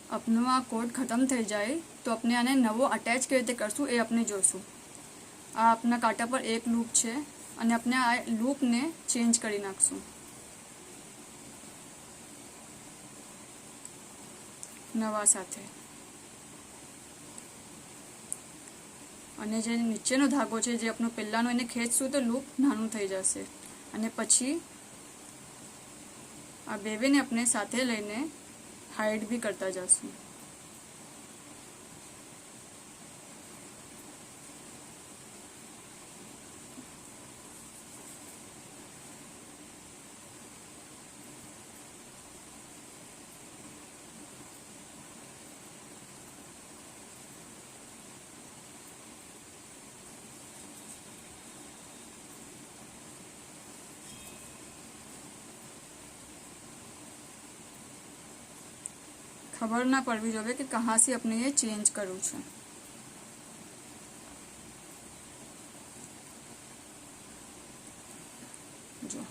अपनो आ कोड खत्म थई जाए तो अपने आने नवो अटेच कई रीते करशुं ए अपने जोशुं। आ अपना कांटा पर एक लूप छे अने अपने आ लूप ने चेन्ज करी नाखशुं। नवा साथे अने जे नीचेनो धागो छे जे अपनो पहेलानो एने खेंचशुं तो लूप नानुं थई जशे अने पछी आ बेबेने अपने साथे लईने हाइड भी करता जशुं। खबर ना पड़वी जोवे कि कहाँ से अपने ये चेन्ज करवू छे। जो